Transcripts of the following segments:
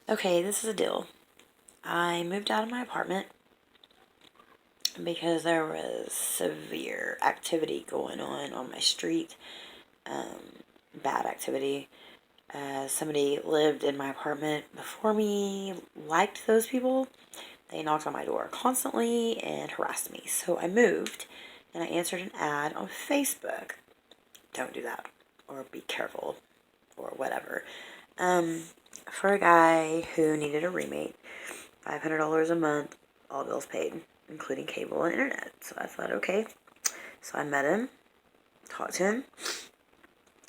Okay, this is a deal. I moved out of my apartment because there was severe activity going on my street. Bad activity. Somebody lived in my apartment before me, liked those people. They knocked on my door constantly and harassed me. So I moved and I answered an ad on Facebook. Don't do that, or be careful, or whatever. Um, for a guy who needed a roommate, $500 a month, all bills paid, including cable and internet. So I thought, okay. So I met him, talked to him,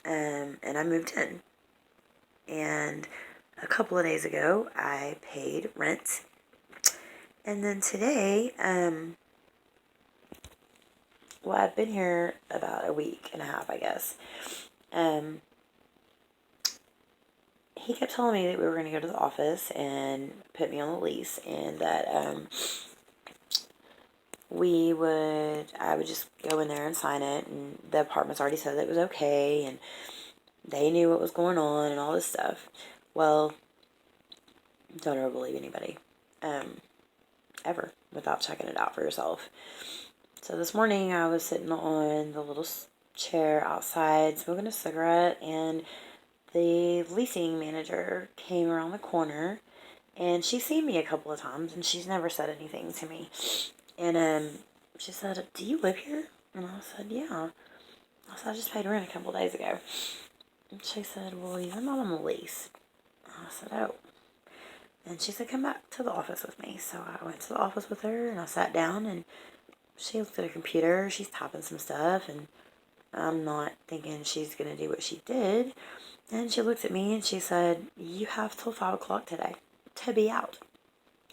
and I moved in. And a couple of days ago, I paid rent. And then today, well, I've been here about a week and a half, I guess. Um, he kept telling me that we were going to go to the office and put me on the lease, and that I would just go in there and sign it, and the apartment's already said that it was okay, and they knew what was going on and all this stuff. Well, don't ever believe anybody, ever, without checking it out for yourself. So this morning I was sitting on the little chair outside smoking a cigarette, and the leasing manager came around the corner, and she's seen me a couple of times, and she's never said anything to me. And she said, "Do you live here?" And I said, "Yeah." I said, "I just paid rent a couple of days ago." And she said, "Well, you're not on the lease." I said, "Oh." And she said, "Come back to the office with me." So I went to the office with her, and I sat down, and she looked at her computer. She's typing some stuff, and I'm not thinking she's going to do what she did. And she looked at me, and she said, "You have till 5 o'clock today to be out."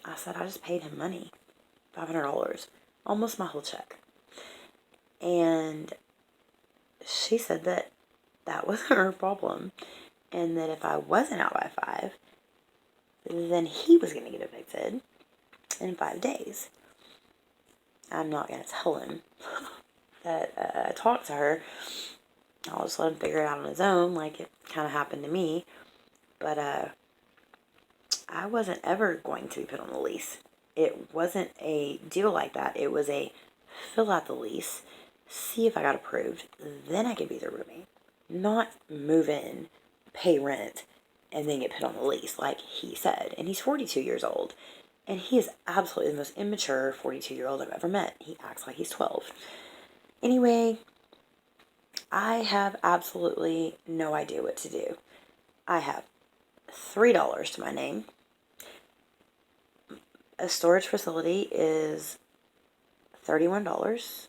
I said, "I just paid him money, $500, almost my whole check." And she said that that wasn't her problem, and that if I wasn't out by 5, then he was going to get evicted in 5 days. I'm not going to tell him that I talked to her. I'll just let him figure it out on his own, like it kind of happened to me. But I wasn't ever going to be put on the lease. It wasn't a deal like that. It was a fill out the lease, see if I got approved, then I could be the roommate. Not move in, pay rent, and then get put on the lease, like he said. And he's 42 years old. And he is absolutely the most immature 42-year-old I've ever met. He acts like he's 12. Anyway, I have absolutely no idea what to do. I have $3 to my name. A storage facility is $31.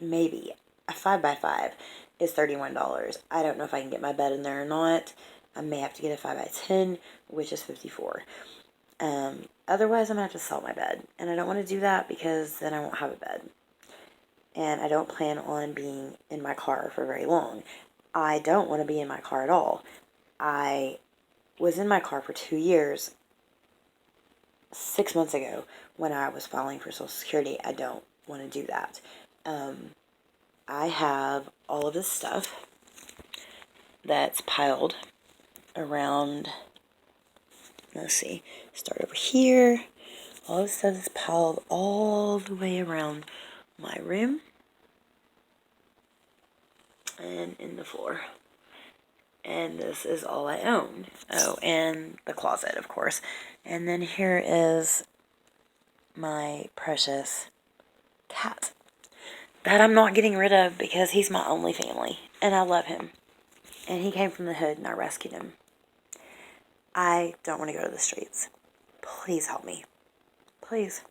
Maybe. A 5x5 is $31. I don't know if I can get my bed in there or not. I may have to get a 5x10, which is $54. Otherwise, I'm going to have to sell my bed. And I don't want to do that because then I won't have a bed. And I don't plan on being in my car for very long. I don't want to be in my car at all. I was in my car for 2 years 6 months ago when I was filing for Social Security. I don't want to do that. I have all of this stuff that's piled around, let's see, start over here. All this stuff is piled all the way around my room and in the floor. And this is all I own. Oh, and the closet, of course. And then here is my precious cat that I'm not getting rid of because he's my only family. And I love him. And he came from the hood and I rescued him. I don't want to go to the streets. Please help me. Please.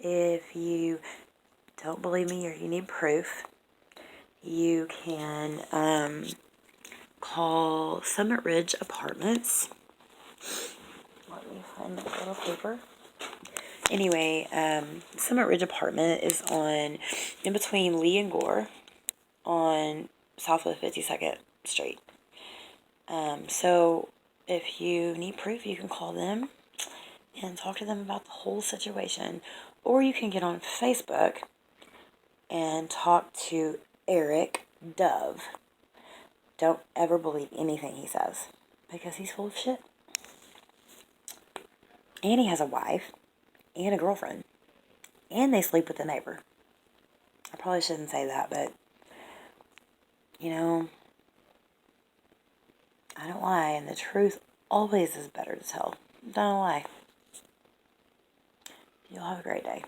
If you don't believe me or you need proof, you can call Summit Ridge Apartments. Let me find that little paper. Anyway, Summit Ridge Apartment is in between Lee and Gore on south of 52nd Street. So if you need proof, you can call them and talk to them about the whole situation. Or you can get on Facebook and talk to Eric Dove. Don't ever believe anything he says because he's full of shit. And he has a wife and a girlfriend. And they sleep with the neighbor. I probably shouldn't say that, but, you know, I don't lie. And the truth always is better to tell. Don't lie. You'll have a great day.